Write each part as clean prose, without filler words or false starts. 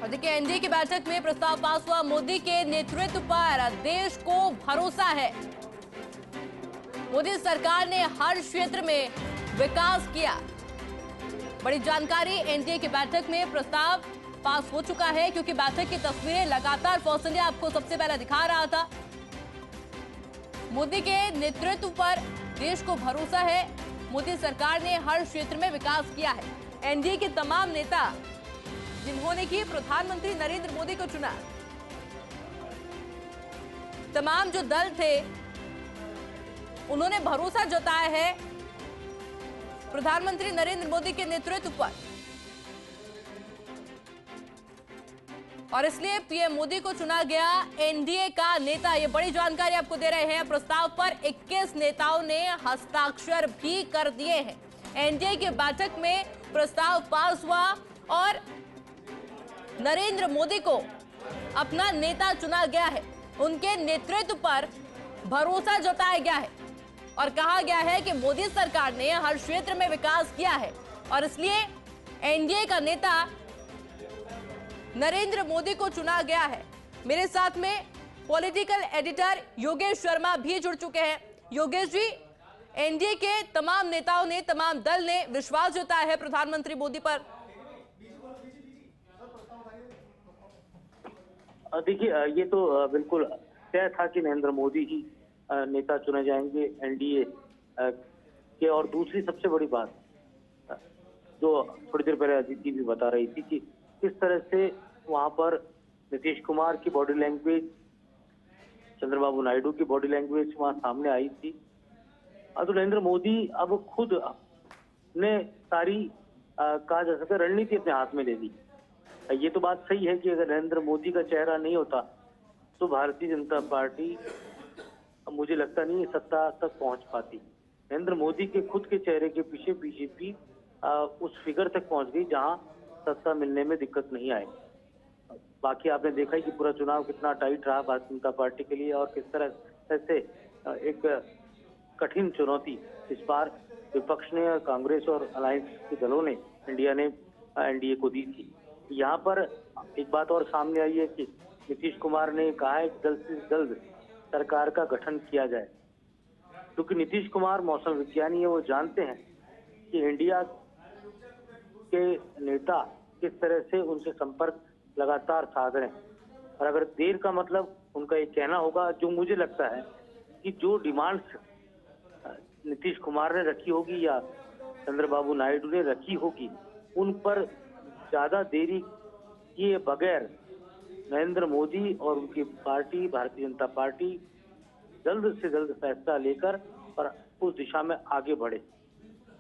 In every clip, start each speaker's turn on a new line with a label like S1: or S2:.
S1: और देखिए, एनडीए की बैठक में प्रस्ताव पास हुआ। मोदी के नेतृत्व पर देश को भरोसा है। मोदी सरकार ने हर क्षेत्र में विकास किया। बड़ी जानकारी, एनडीए की बैठक में प्रस्ताव पास हो चुका है, क्योंकि बैठक की तस्वीरें लगातार फॉक्स इंडिया आपको सबसे पहले दिखा रहा था। मोदी के नेतृत्व पर देश को भरोसा है। मोदी सरकार ने हर क्षेत्र में विकास किया है। एनडीए के तमाम नेता जिन्होंने कि प्रधानमंत्री नरेंद्र मोदी को चुना, तमाम जो दल थे उन्होंने भरोसा जताया है प्रधानमंत्री नरेंद्र मोदी के नेतृत्व पर, और इसलिए पीएम मोदी को चुना गया एनडीए का नेता। ये बड़ी जानकारी आपको दे रहे हैं। प्रस्ताव पर 21 नेताओं ने हस्ताक्षर भी कर दिए हैं। एनडीए की बैठक में प्रस्ताव पास हुआ और नरेंद्र मोदी को अपना नेता चुना गया है। उनके नेतृत्व पर भरोसा जताया गया है और कहा गया है कि मोदी सरकार ने हर क्षेत्र में विकास किया है और इसलिए एनडीए का नेता नरेंद्र मोदी को चुना गया है। मेरे साथ में पॉलिटिकल एडिटर योगेश शर्मा भी जुड़ चुके हैं। योगेश जी, एनडीए के तमाम नेताओं ने, तमाम दल ने विश्वास जताया है प्रधानमंत्री मोदी पर।
S2: देखिए, ये तो बिल्कुल तय था कि नरेंद्र मोदी ही नेता चुने जाएंगे एनडीए के। और दूसरी सबसे बड़ी बात जो थोड़ी देर पहले अदिति भी बता रही थी कि किस तरह से वहां पर नीतीश कुमार की बॉडी लैंग्वेज, चंद्रबाबू नायडू की बॉडी लैंग्वेज वहां सामने आई थी। तो नरेंद्र मोदी अब खुद ने सारी कहा जा सकता रणनीति अपने हाथ में ले ली। ये तो बात सही है कि अगर नरेंद्र मोदी का चेहरा नहीं होता तो भारतीय जनता पार्टी, मुझे लगता नहीं सत्ता तक पहुंच पाती। नरेंद्र मोदी के खुद के चेहरे के पीछे बीजेपी उस फिगर तक पहुंच गई जहां सत्ता मिलने में दिक्कत नहीं आई। बाकी आपने देखा ही कि पूरा चुनाव कितना टाइट रहा भारतीय जनता पार्टी के लिए और किस तरह से एक कठिन चुनौती इस बार विपक्ष ने, कांग्रेस और अलायंस के दलों ने, इंडिया ने एनडीए को दी थी। यहाँ पर एक बात और सामने आई है कि नीतीश कुमार ने कहा है कि जल्द से जल्द सरकार का गठन किया जाए, क्योंकि नीतीश कुमार मौसम विज्ञानी है। वो जानते हैं कि इंडिया के नेता किस तरह से उनसे संपर्क लगातार साध रहे हैं। और अगर देर का मतलब उनका ये कहना होगा, जो मुझे लगता है कि जो डिमांड्स नीतीश कुमार ने रखी होगी या चंद्रबाबू नायडू ने रखी होगी, उन पर ज्यादा देरी किए बगैर नरेंद्र मोदी और उनकी पार्टी भारतीय जनता पार्टी जल्द से जल्द फैसला लेकर और उस दिशा में आगे बढ़े।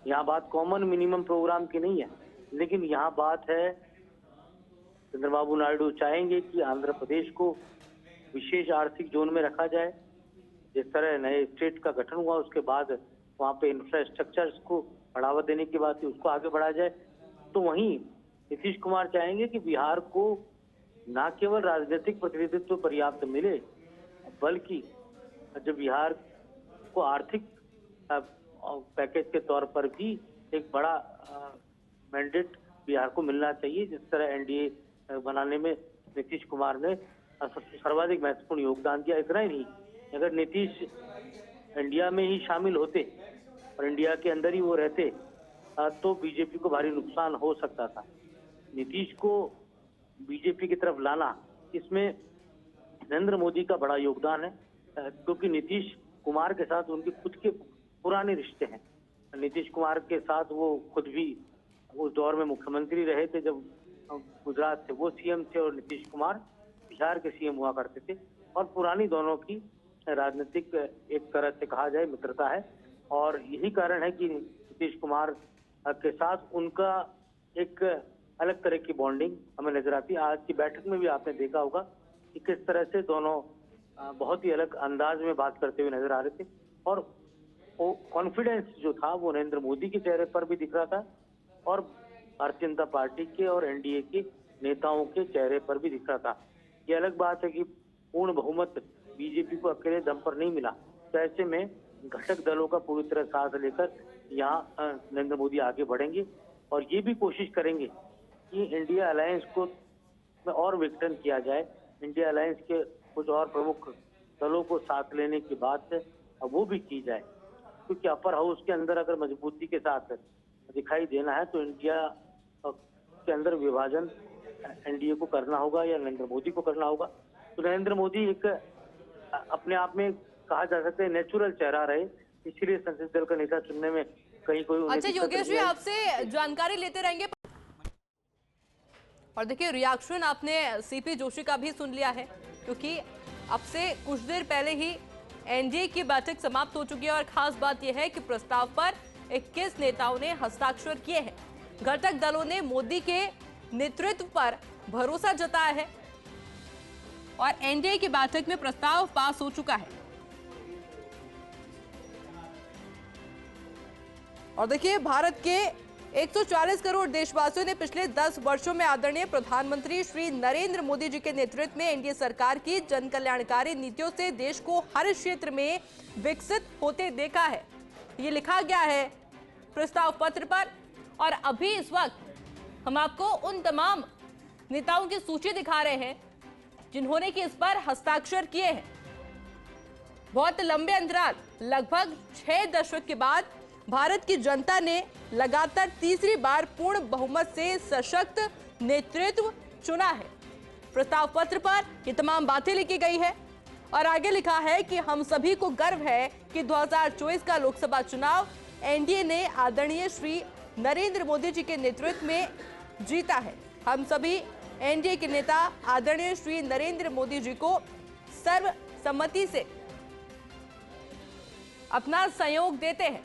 S2: यहाँ बात कॉमन मिनिमम प्रोग्राम की नहीं है, लेकिन यहाँ बात है चंद्रबाबू नायडू चाहेंगे कि आंध्र प्रदेश को विशेष आर्थिक जोन में रखा जाए। जिस तरह नए स्टेट का गठन हुआ उसके बाद वहाँ पे इंफ्रास्ट्रक्चर को बढ़ावा देने की बात है, उसको आगे बढ़ाया जाए। तो वहीं नीतीश कुमार चाहेंगे कि बिहार को न केवल राजनीतिक प्रतिनिधित्व पर्याप्त मिले, बल्कि जब बिहार को आर्थिक पैकेज के तौर पर भी एक बड़ा मैंडेट बिहार को मिलना चाहिए। जिस तरह एनडीए बनाने में नीतीश कुमार ने सर्वाधिक महत्वपूर्ण योगदान दिया। इतना ही नहीं, अगर नीतीश इंडिया में ही शामिल होते और इंडिया के अंदर ही वो रहते तो बीजेपी को भारी नुकसान हो सकता था। नीतीश को बीजेपी की तरफ लाना, इसमें नरेंद्र मोदी का बड़ा योगदान है, क्योंकि नीतीश कुमार के साथ उनके खुद के पुराने रिश्ते हैं। नीतीश कुमार के साथ वो खुद भी उस दौर में मुख्यमंत्री रहे थे जब गुजरात से वो सीएम थे और नीतीश कुमार बिहार के सीएम हुआ करते थे। और पुरानी दोनों की राजनीतिक एक तरह से कहा जाए मित्रता है, और यही कारण है कि नीतीश कुमार के साथ उनका एक अलग तरह की बॉन्डिंग हमें नजर आती है। आज की बैठक में भी आपने देखा होगा कि किस तरह से दोनों बहुत ही अलग अंदाज में बात करते हुए नजर आ रहे थे, और वो कॉन्फिडेंस जो था वो नरेंद्र मोदी के चेहरे पर भी दिख रहा था और भारतीय जनता पार्टी के और एनडीए के नेताओं के चेहरे पर भी दिख रहा था। ये अलग बात है कि पूर्ण बहुमत बीजेपी को अकेले दम पर नहीं मिला, तो ऐसे में घटक दलों का पूरी तरह साथ लेकर यहाँ नरेंद्र मोदी आगे बढ़ेंगे और ये भी कोशिश करेंगे कि इंडिया अलायंस को में और विघटन किया जाए, इंडिया अलायंस के कुछ और प्रमुख दलों को साथ लेने की बात है, अब वो भी की जाए, क्योंकि अपर हाउस के अंदर अगर मजबूती के साथ दिखाई देना है तो इंडिया के अंदर विभाजन एनडीए को करना होगा या नरेंद्र मोदी को करना होगा। तो नरेंद्र मोदी एक अपने आप में कहा जा सकता है नेचुरल चेहरा रहे, इसीलिए संसदीय दल का नेता चुनने में कहीं कोई उन्हें
S1: अच्छा
S2: दिक्कत
S1: योगेश जी,
S2: नहीं आई।
S1: आपसे जानकारी लेते रहेंगे। और देखिए रिएक्शन आपने सीपी जोशी का भी सुन लिया है, क्योंकि अब से कुछ देर पहले ही एनडीए की बैठक समाप्त हो चुकी है और खास बात यह है कि प्रस्ताव पर 21 नेताओं ने हस्ताक्षर किए हैं। घटक दलों ने मोदी के नेतृत्व पर भरोसा जताया है और एनडीए की बैठक में प्रस्ताव पास हो चुका है। और देखिए भारत के 140 करोड़ देशवासियों ने पिछले 10 वर्षों में आदरणीय प्रधानमंत्री श्री नरेंद्र मोदी जी के नेतृत्व में एनडीए सरकार की जन कल्याणकारी नीतियों से देश को हर क्षेत्र में विकसित होते देखा है। ये लिखा गया है प्रस्ताव पत्र पर। और अभी इस वक्त हम आपको उन तमाम नेताओं की सूची दिखा रहे हैं जिन्होंने कि इस पर हस्ताक्षर किए हैं। बहुत लंबे अंतराल, लगभग 6 दशक के बाद भारत की जनता ने लगातार तीसरी बार पूर्ण बहुमत से सशक्त नेतृत्व चुना है। प्रस्ताव पत्र पर ये तमाम बातें लिखी गई है और आगे लिखा है कि हम सभी को गर्व है कि 2024 का लोकसभा चुनाव एनडीए ने आदरणीय श्री नरेंद्र मोदी जी के नेतृत्व में जीता है। हम सभी एनडीए के नेता आदरणीय श्री नरेंद्र मोदी जी को सर्वसम्मति से अपना सहयोग देते हैं।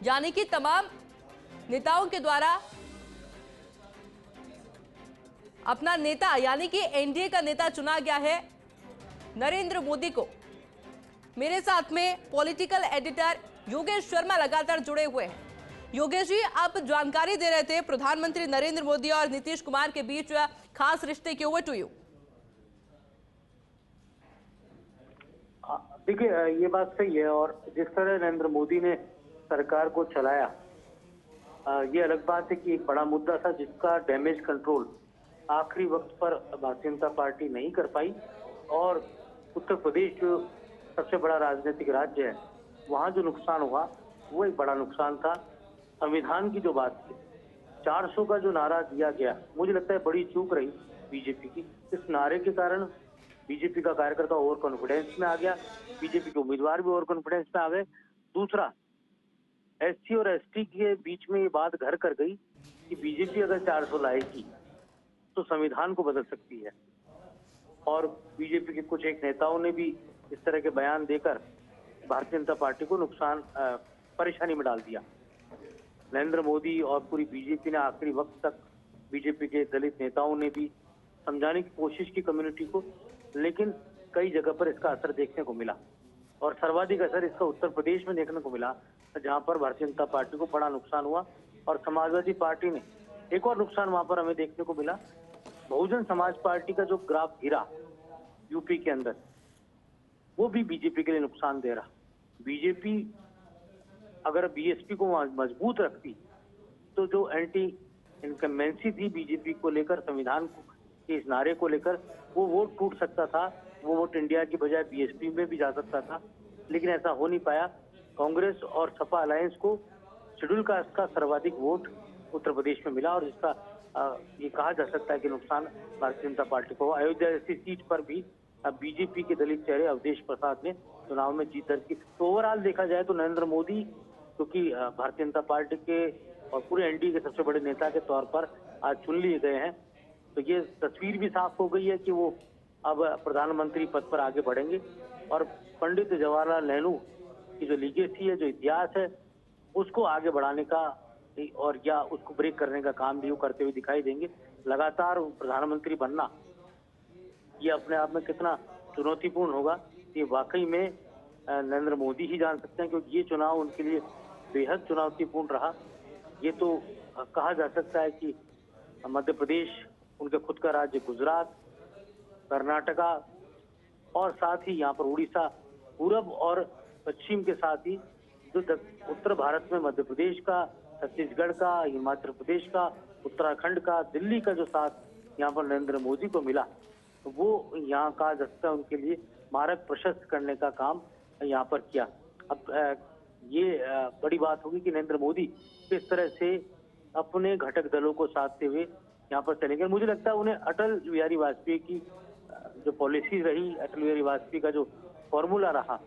S1: यानी कि तमाम नेताओं के द्वारा अपना नेता यानी कि एनडीए का नेता चुना गया है नरेंद्र मोदी को। मेरे साथ में पॉलिटिकल एडिटर योगेश शर्मा लगातार जुड़े हुए हैं। योगेश जी, आप जानकारी दे रहे थे प्रधानमंत्री नरेंद्र मोदी और नीतीश कुमार के बीच खास रिश्ते की। Over to you.
S2: देखिए ये बात सही है और जिस तरह नरेंद्र मोदी ने सरकार को चलाया, ये अलग बात है कि एक बड़ा मुद्दा था जिसका डैमेज कंट्रोल आखिरी वक्त पर भारतीय जनता पार्टी नहीं कर पाई। और उत्तर प्रदेश जो सबसे बड़ा राजनीतिक राज्य है, वहाँ जो नुकसान हुआ वो एक बड़ा नुकसान था। संविधान की जो बात थी, 400 का जो नारा दिया गया, मुझे लगता है बड़ी चूक रही बीजेपी की। इस नारे के कारण बीजेपी का कार्यकर्ता ओवर कॉन्फिडेंस में आ गया, बीजेपी के उम्मीदवार भी ओवर कॉन्फिडेंस में आ गए। दूसरा, एससी और एसटी के बीच में ये बात घर कर गई कि बीजेपी अगर 400 लाएगी तो संविधान को बदल सकती है। और बीजेपी के कुछ एक नेताओं ने भी इस तरह के बयान देकर भारतीय जनता पार्टी को परेशानी में डाल दिया। नरेंद्र मोदी और पूरी बीजेपी ने आखिरी वक्त तक, बीजेपी के दलित नेताओं ने भी समझाने की कोशिश की कम्युनिटी को, लेकिन कई जगह पर इसका असर देखने को मिला और सर्वाधिक असर इसका उत्तर प्रदेश में देखने को मिला, जहां पर भारतीय जनता पार्टी को बड़ा नुकसान हुआ। और समाजवादी पार्टी ने एक और नुकसान वहां पर हमें देखने को मिला। बहुजन समाज पार्टी का जो ग्राफ गिरा यूपी के अंदर, वो भी बीजेपी के लिए नुकसान दे रहा। बीजेपी अगर बीएसपी को मजबूत रखती तो जो एंटी इनकम्बेंसी थी बीजेपी को लेकर, संविधान के इस नारे को लेकर, वो वोट टूट सकता था, वो वोट इंडिया की बजाय बीएसपी में भी जा सकता था, लेकिन ऐसा हो नहीं पाया। कांग्रेस और सपा अलायंस को शेड्यूल कास्ट का सर्वाधिक वोट उत्तर प्रदेश में मिला और जिसका ये कहा जा सकता है कि नुकसान भारतीय जनता पार्टी को। अयोध्या जैसी सीट पर भी बीजेपी के दलित चेहरे अवधेश प्रसाद ने चुनाव में जीत दर्ज की। तो ओवरऑल देखा जाए तो नरेंद्र मोदी, क्योंकि भारतीय जनता पार्टी के और पूरे एनडीए के सबसे बड़े नेता के तौर पर आज चुन लिए गए हैं, तो ये तस्वीर भी साफ हो गई है कि वो अब प्रधानमंत्री पद पर आगे बढ़ेंगे और पंडित जवाहरलाल नेहरू की जो लीगेसी है, जो इतिहास है, उसको आगे बढ़ाने का और या उसको ब्रेक करने का काम भी वो करते हुए दिखाई देंगे। लगातार प्रधानमंत्री बनना ये अपने आप में कितना चुनौतीपूर्ण होगा, ये वाकई में नरेंद्र मोदी ही जान सकते हैं, क्योंकि ये चुनाव उनके लिए बेहद चुनौतीपूर्ण रहा। ये तो कहा जा सकता है कि मध्य प्रदेश, उनके खुद का राज्य गुजरात, कर्नाटका और साथ ही यहाँ पर उड़ीसा, पूरब और पश्चिम के साथ ही जो उत्तर भारत में मध्य प्रदेश का छत्तीसगढ़ का, हिमाचल प्रदेश का, उत्तराखंड का, दिल्ली का जो साथ यहाँ पर नरेंद्र मोदी को मिला, तो वो यहाँ का दस्ता उनके लिए मार्ग प्रशस्त करने का काम यहाँ पर किया। अब ये बड़ी बात होगी कि नरेंद्र मोदी किस तरह से अपने घटक दलों को साधते हुए यहाँ पर चलेंगे। मुझे लगता है उन्हें अटल बिहारी वाजपेयी की जो पॉलिसी रही, अटल बिहारी वाजपेयी का जो फॉर्मूला रहा,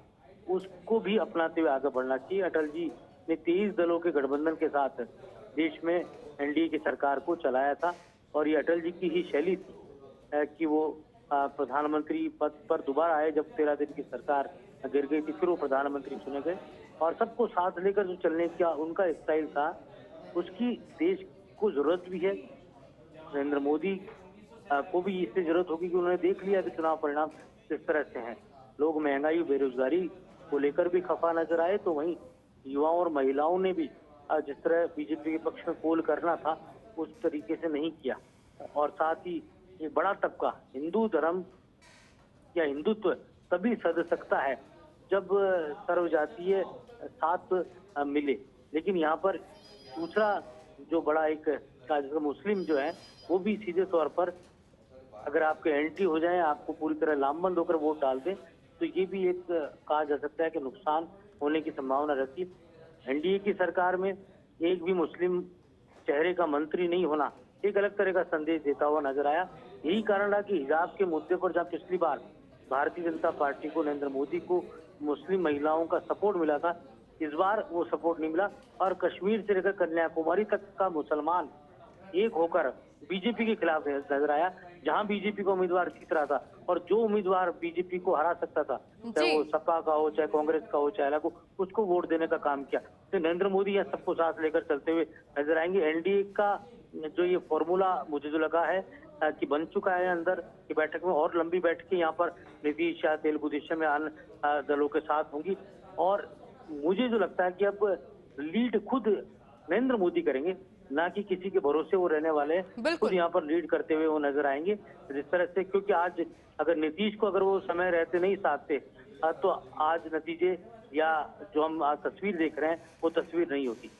S2: उसको भी अपनाते हुए आगे बढ़ना चाहिए। अटल जी ने 23 दलों के गठबंधन के साथ देश में एनडीए की सरकार को चलाया था और ये अटल जी की ही शैली थी कि वो प्रधानमंत्री पद पर दोबारा आए। जब 13 दिन की सरकार गिर गई थी, फिर वो प्रधानमंत्री चुने गए और सबको साथ लेकर जो चलने का उनका स्टाइल था, उसकी देश को जरूरत भी है। नरेंद्र मोदी को भी इससे जरूरत होगी कि उन्होंने देख लिया कि चुनाव परिणाम किस तरह से हैं। लोग महंगाई, बेरोजगारी को लेकर भी खफा नजर आए, तो वहीं युवाओं और महिलाओं ने भी जिस तरह बीजेपी के पक्ष में पोल करना था उस तरीके से नहीं किया। और साथ ही एक बड़ा तबका हिंदू धर्म या हिंदुत्व तभी सध सकता है जब सर्वजातीय साथ मिले। लेकिन यहाँ पर दूसरा जो बड़ा एक मुस्लिम जो है वो भी सीधे तौर पर अगर आपके एंटी हो जाए, आपको पूरी तरह लामबंद होकर वोट डाल दें, तो ये भी एक कहा जा सकता है कि नुकसान होने की संभावना रहती है। एनडीए की सरकार में एक भी मुस्लिम चेहरे का मंत्री नहीं होना एक अलग तरह का संदेश देता हुआ नजर आया। यही कारण रहा कि हिजाब के मुद्दे पर जब पिछली बार भारतीय जनता पार्टी को, नरेंद्र मोदी को मुस्लिम महिलाओं का सपोर्ट मिला था, इस बार वो सपोर्ट नहीं मिला और कश्मीर से लेकर कन्याकुमारी तक का मुसलमान एक होकर बीजेपी के खिलाफ नजर आया। जहां बीजेपी का उम्मीदवार जीत रहा था और जो उम्मीदवार बीजेपी को हरा सकता था, चाहे वो सपा का हो, चाहे कांग्रेस का हो, चाहे अलग हो, उसको वोट देने का काम किया। तो नरेंद्र मोदी यहाँ सबको साथ लेकर चलते हुए नजर आएंगे। एनडीए का जो ये फॉर्मूला मुझे जो लगा है कि बन चुका है अंदर की बैठक में, और लंबी बैठकें यहाँ पर नीतीश या तेलुगु देशम में अन्य दलों के साथ होंगी। और मुझे जो लगता है कि अब लीड खुद नरेंद्र मोदी करेंगे, ना कि किसी के भरोसे वो रहने वाले हैं। खुद यहाँ पर लीड करते हुए वो नजर आएंगे जिस तरह से, क्योंकि आज अगर नीतीश को अगर वो समय रहते नहीं साधते तो आज नतीजे या जो हम आज तस्वीर देख रहे हैं वो तस्वीर नहीं होती।